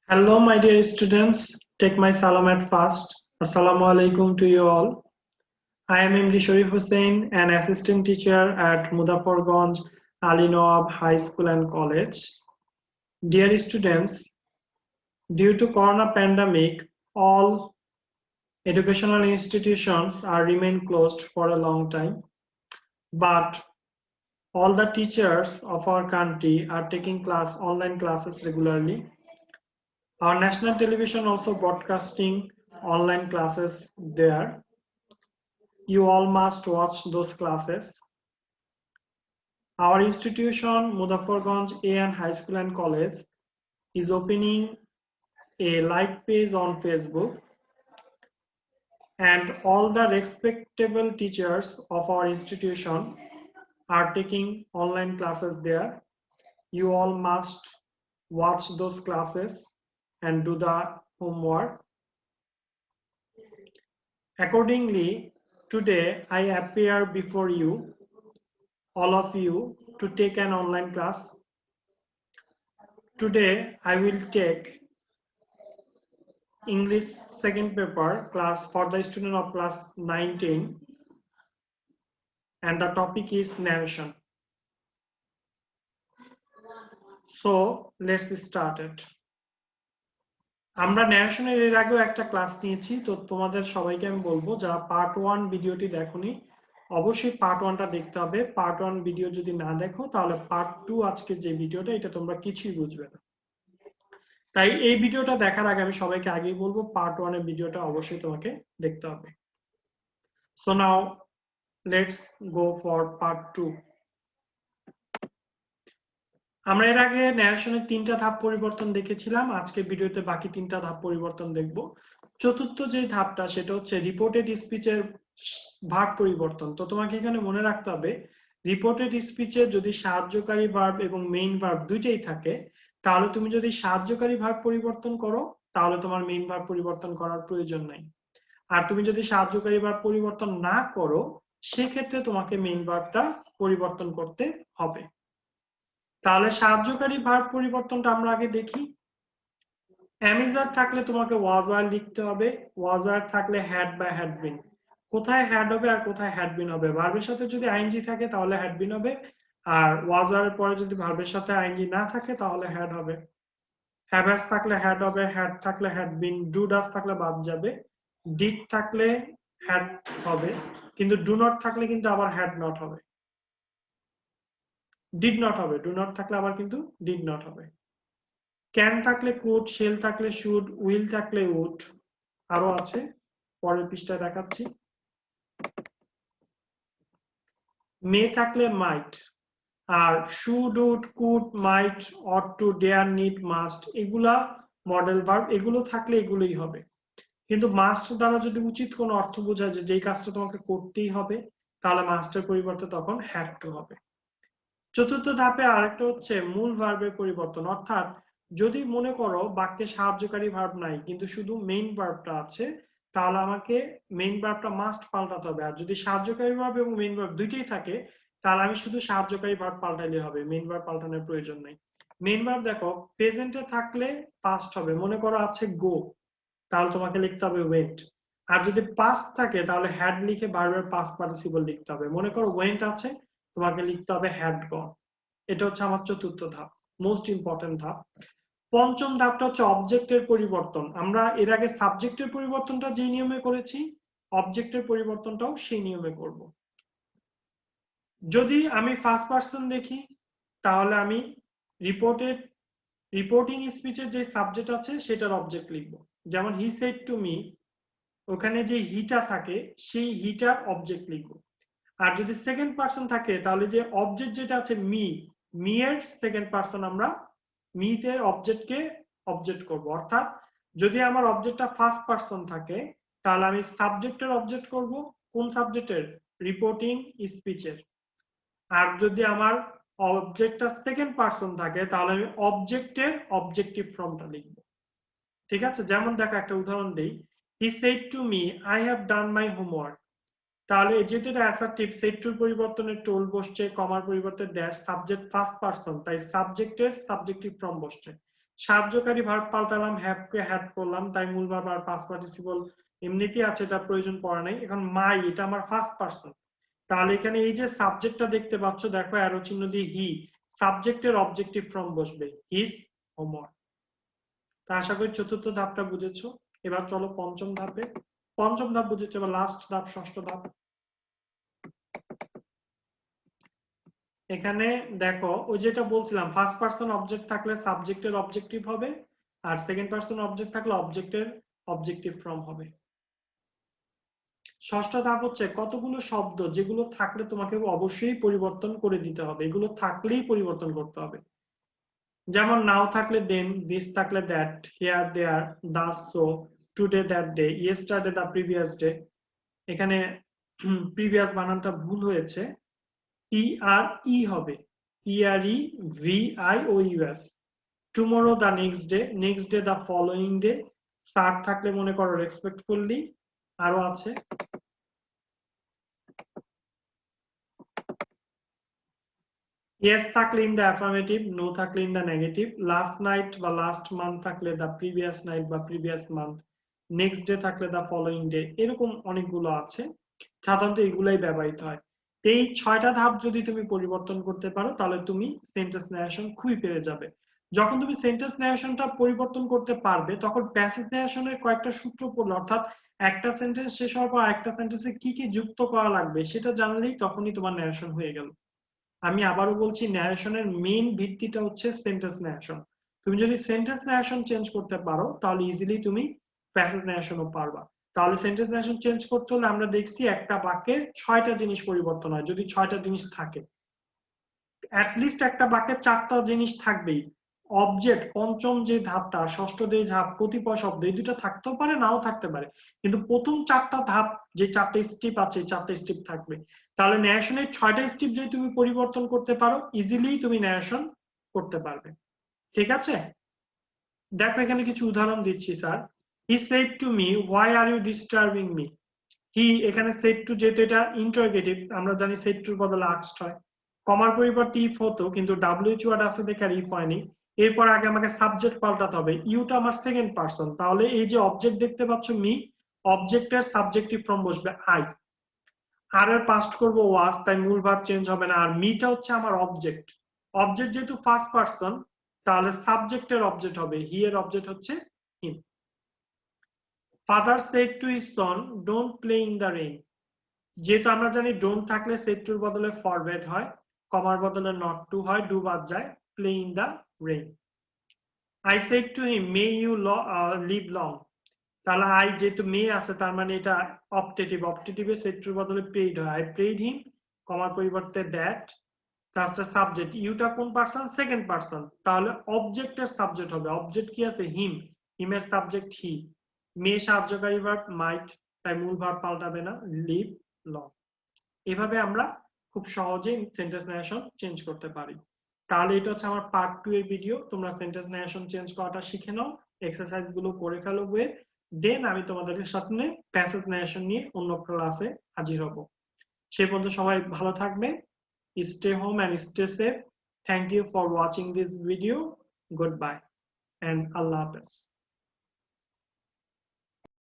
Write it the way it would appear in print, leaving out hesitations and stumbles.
Hello, my dear students. Take my salam at first. Assalamu alaikum to you all. I am Imri Sharif Hussain, an assistant teacher at Muzaffarganj Ali Nawab High School and College. Dear students, due to corona pandemic, all educational institutions are remain closed for a long time. But all the teachers of our country are taking online classes regularly. Our national television also broadcasting online classes there. You all must watch those classes. Our institution, Muzaffarganj A&N High School and College, is opening a live page on Facebook, and all the respectable teachers of our institution are taking online classes there. You all must watch those classes and do the homework. Accordingly, today I appear before you, all of you, to take an online class. Today I will take English second paper class for the student of class 19, and the topic is narration. So let's start it. আমরা ন্যারেশনের এর আগেও একটা class নিয়েছি, তো তোমাদের সবাইকে আমি বলবো যারা পার্ট 1 ভিডিওটি দেখোনি অবশ্যই পার্ট 1টা দেখতে হবে। পার্ট 1 ভিডিও যদি না দেখো তাহলে পার্ট 2 আজকে যে ভিডিওটা এটা তোমরা কিছুই বুঝবে না। তাই এই ভিডিওটা দেখার আগে আমি সবাইকে আগেই বলবো পার্ট 1 এর ভিডিওটা অবশ্যই তোমাকে দেখতে হবে। So now let's go for part 2. আমরা এর আগে ন্যারেশনের 3টা ধাপ পরিবর্তন দেখেছিলাম, আজকে ভিডিওতে বাকি 3টা ধাপ পরিবর্তন দেখব। চতুর্থ যে ধাপটা সেটা হচ্ছে রিপোর্টেড স্পিচের ভার্ব পরিবর্তন। তো তোমাকে এখানে মনে রাখতে হবে রিপোর্টেড স্পিচে যদি সাহায্যকারী ভার্ব এবং মেইন ভার্ব দুইটাই থাকে, তাহলে তুমি যদি সাহায্যকারী ভার্ব পরিবর্তন করো তাহলে তোমার মেইন ভার্ব পরিবর্তন করার প্রয়োজন নাই। আর তুমি যদি সাহায্যকারী ভার্ব পরিবর্তন না করো সেক্ষেত্রে তোমাকে মেইন ভার্বটা পরিবর্তন করতে হবে। তাহলে সাহায্যকারী ভার্ব পরিবর্তনটা আমরা আগে দেখি। অ্যামিজার থাকলে তোমাকে ওয়াজ ওয়ার লিখতে হবে, ওয়াজ ওয়ার থাকলে হ্যাড বা হ্যাড বিন। কোথায় হ্যাড হবে আর কোথায় হ্যাড বিন হবে? ভার্বের সাথে যদি আইএনজি থাকে তাহলে হ্যাড বিন হবে, আর ওয়াজ ওয়ারের পরে যদি ভার্বের সাথে আইএনজি না থাকে তাহলে হ্যাড হবে। হ্যাভ হ্যাজ থাকলে হ্যাড হবে, হ্যাড থাকলে হ্যাড বিন, ডু ডাজ থাকলে বাদ যাবে, ডিড থাকলে হ্যাড হবে, কিন্তু ডু নট থাকলে কিন্তু আবার হ্যাড নট হবে, ডিড নট হবে, ডু নট থাকলে আবার কিন্তু ডিড নট হবে। ক্যান থাকলে কুড, শেল থাকলে শুড, উইল থাকলে উড, আরো আছে পরের পৃষ্ঠায় দেখাচ্ছি। মে থাকলে মাইট, আর should, would, could, might, ought to, dare, need, must এগুলা মডেল ভার্ব, এগুলো থাকলে এগুলোই হবে। কিন্তু মাস্ট দ্বারা যদি উচিত কোনো অর্থ বোঝায় যে যেই কাজটা তোমাকে করতেই হবে তাহলে মাস্টের পরিবর্তে তখন হ্যাড টু হবে। চতুর্থ ধাপে আরেকটা হচ্ছে মূল ভার্বের পরিবর্তন, অর্থাৎ যদি মনে করো বাক্যে সাহায্যকারী ভার্ব নাই কিন্তু শুধু মেইন ভার্বটা আছে তাহলে আমাকে মেইন ভার্বটা মাস্ট পাল্টাতে হবে। আর যদি সাহায্যকারী ভার্ব এবং মেইন ভার্ব দুইটাই থাকে তাহলে আমি শুধু সাহায্যকারী ভার্ব পাল্টাইলে হবে, মেইন ভার্ব পাল্টানোর প্রয়োজন নেই। মেইন ভার্ব দেখো প্রেজেন্টে থাকলে পাস্ট হবে, মনে করো আছে গো তাহলে তোমাকে লিখতে হবে ওয়েন্ট। আর যদি পাস্ট থাকে তাহলে হ্যাড লিখে ভার্বের পাস্ট পার্টিসিপল লিখতে হবে, মনে করো ওয়েন্ট আছে তোমাকে লিখতে হবে হ্যাড গন। এটা হচ্ছে আমার চতুর্থ ধাপ, মোস্ট ইম্পর্টেন্ট ধাপ। পঞ্চম ধাপটা হচ্ছে অবজেক্টের পরিবর্তন। আমরা এর আগে সাবজেক্টের পরিবর্তনটা যে নিয়মে করেছি অবজেক্টের পরিবর্তনটাও সেই নিয়মে করব। যদি আমি ফার্স্ট পার্সন দেখি তাহলে আমি রিপোর্টিং স্পিচের যে সাবজেক্ট আছে সেটার অবজেক্ট লিখব। যেমন হি সেড টু মি, ওখানে যে হিটা থাকে সেই হিটার অবজেক্ট লিখব। আর যদি সেকেন্ড পার্সন থাকে তাহলে যে অবজেক্ট যেটা আছে মি, মি এর সেকেন্ড পার্সন আমরা মিতে অবজেক্টকে অবজেক্ট করব। অর্থাৎ যদি আমার অবজেক্টটা ফার্স্ট পার্সন থাকে তাহলে আমি সাবজেক্টের অবজেক্ট করব, কোন সাবজেক্টের? রিপোর্টিং স্পিচের। আর যদি আমার অবজেক্টটা সেকেন্ড পার্সন থাকে তাহলে আমি অবজেক্টের অবজেক্টিভ ফর্মটা লিখব। ঠিক আছে, যেমন দেখো একটা উদাহরণ দেই, হি said to me I have done my homework. তাহলে যেহেতু এটা অ্যাসার্টিভ, সেড টুর পরিবর্তনে টোল বসছে, কমার পরিবর্তে ড্যাশ, সাবজেক্ট ফার্স্ট পার্সন তাই সাবজেক্টের সাবজেক্টিভ ফর্ম বসছে। সাহায্যকারী ভার্ব পাল্টালাম, হ্যাভ কে হ্যাড করলাম, তাই মূল ভার্ব আর পাস্ট পার্টিসিপল এমনিতেই আছে, এটা প্রয়োজন পড়ে নাই। এখন মাই, এটা আমার ফার্স্ট পারসন, তাহলে এখানে এই যে সাবজেক্টটা দেখতে পাচ্ছ, দেখো অ্যারো চিহ্ন দিয়ে হি, সাবজেক্টের অবজেক্টিভ ফর্ম বসবে, হিজ হোমওয়ার্ক। তা আশা করি চতুর্থ ধাপটা বুঝেছো। এবার চলো পঞ্চম ধাপে। পঞ্চম ধাপ বুঝেছো, এবার লাস্ট ধাপ, ষষ্ঠ ধাপ। এখানে দেখো ওই যেটা বলছিলাম, ফার্স্ট পারসন অবজেক্ট থাকলে সাবজেক্টের অবজেক্টিভ হবে, আর সেকেন্ড পারসন অবজেক্ট থাকলে অবজেক্টের অবজেক্টিভ ফর্ম হবে। ষষ্ঠ ধাপ হচ্ছে কতগুলো শব্দ যেগুলো থাকলে তোমাকে অবশ্যই পরিবর্তন করে দিতে হবে, এগুলো থাকলেই পরিবর্তন করতে হবে। যেমন নাও থাকলে দেন, দিস থাকলে that, here there, thus so, today that day, yesterday the previous day. এখানে প্রিভিয়াস বানানটা ভুল হয়েছে, টি আর ই হবে, T R E V I O US. Tomorrow the next day the following day, start থাকলে মনে করো respectfully. আরো আছে ইয়েস থাকলে ইন দ্য অ্যাফার্মেটিভ, নো থাকলে in the negative, last night বা লাস্ট মান্থ থাকলে দ্য প্রিভিয়াস নাইট বা প্রিভিয়াস মান্থ, নেক্সট ডে থাকলে দ্য ফলোইং ডে, এরকম অনেকগুলো আছে, সাধারণত এগুলাই ব্যবহৃত হয়। এই 6টা ধাপ যদি তুমি পরিবর্তন করতে পারো তাহলে তুমি সেন্টেন্স ন্যারেশন খুবই পেরে যাবে। যখন তুমি সেন্টেন্স ন্যারেশনটা পরিবর্তন করতে পারবে তখন প্যাসিভ ন্যারেশনের কয়েকটা সূত্র পড়লে, অর্থাৎ একটা সেন্টেন্স শেষ হওয়ার পর একটা সেন্টেন্সে কি কি যুক্ত করা লাগবে সেটা জানলেই তখনই তোমার ন্যারেশন হয়ে গেল। আমি আবারও বলছি, ন্যারেশনের মেইন ভিত্তিটা হচ্ছে সেন্টেন্স ন্যারেশন। তুমি যদি সেন্টেন্স ন্যারেশন চেঞ্জ করতে পারো তাহলে ইজিলি তুমি প্যাসেজ ন্যারেশনও পারবা। তাহলে সেন্টেন্স ন্যারেশন চেঞ্জ করতে হলে আমরা দেখছি একটা বাক্যে 6টা জিনিস পরিবর্তন হয়, যদি 6টা জিনিস থাকে। অ্যাটলিস্ট একটা বাক্যে 4টা জিনিস থাকবেই। অবজেক্ট, পঞ্চম যে ধাপটা, ষষ্ঠ যে ধাপ, কতিপয় শব্দ, এই দুটো থাকতেও পারে, নাও থাকতে পারে, কিন্তু প্রথম 4টা ধাপ, যে 4টে স্টেপ আছে, 4টে স্টেপ থাকবে। তাহলে ন্যারেশনের 6টা স্টেপ যদি তুমি পরিবর্তন করতে পারো ইজিলি তুমি ন্যারেশন করতে পারবে। ঠিক আছে, দেখো এখানে কিছু উদাহরণ দিচ্ছি। Sir, he said to me, why are you disturbing me. He, এখানে সেড টু, যেহেতু এটা ইন্টারোগেটিভ, আমরা জানি সেড টুর বদলে আস্কড হয়। কমার পরিবর্তে ইফ হতো, কিন্তু ডাব্লিউএইচ ওয়ার্ড আছে দেখে আর ইফ হয়নি। এরপর আগে আমাকে সাবজেক্ট পাল্টাতে হবে, ইউটা আমার সেকেন্ড পারসন, তাহলে এই যে অবজেক্ট দেখতে পাচ্ছ মি, অবজেক্টের সাবজেক্টিভ ফর্ম বসবে আই। আর এর পাস্ট করব ওয়াজ, তাই মূল ভার্ব চেঞ্জ হবে না, আর মিটা হচ্ছে আমার অবজেক্ট। অবজেক্ট যেহেতু ফার্স্ট পারসন তাহলে সাবজেক্টের অবজেক্ট হবে, হি এর অবজেক্ট হচ্ছে him. Father said to his son, don't play in the rain. যেহেতু আমরা জানি ডোন্ট থাকলে সেড টুর বদলে ফরওয়ার্ড হয়, কমার বদলে নট টু হয়, ডু বাদ যায়, play in the rain. I said to him, may you live long. তাহলে আই যেহেতু মে আছে তার মানে এটা অপটেটিভ, অপটেটিভে সেড টুর বদলে পেইড হয়, আই পেইড হিম, কমার পরিবর্তে দ্যাট, তারপর সাবজেক্ট, ইউটা কোন পারসন, সেকেন্ড পারসন, তাহলে অবজেক্টের সাবজেক্ট হবে, অবজেক্ট কি আছে, হিম, হিমের সাবজেক্ট হি, মে সাহায্যকারী ভার্ব মাইট, তাই মূল ভার্ব পাল্টাবে না, লিভ লং। এভাবে আমরা খুব সহজেই সেন্টেন্স ন্যারেশন চেঞ্জ করতে পারি। তাহলে এটা হচ্ছে আমার পার্ট 2 এর ভিডিও, তোমরা সেন্টেন্স ন্যারেশন চেঞ্জ করাটা শিখে নাও, এক্সারসাইজ গুলো করে ফেলো বইয়ে, দেন আমি তোমাদের সাথে প্যাসেজ ন্যারেশন নিয়ে অন্য ক্লাসে হাজির হব। সেই পর্যন্ত সবাই ভালো থাকবে, stay home and stay safe. Thank you for watching this video. Goodbye and Allah Hafiz.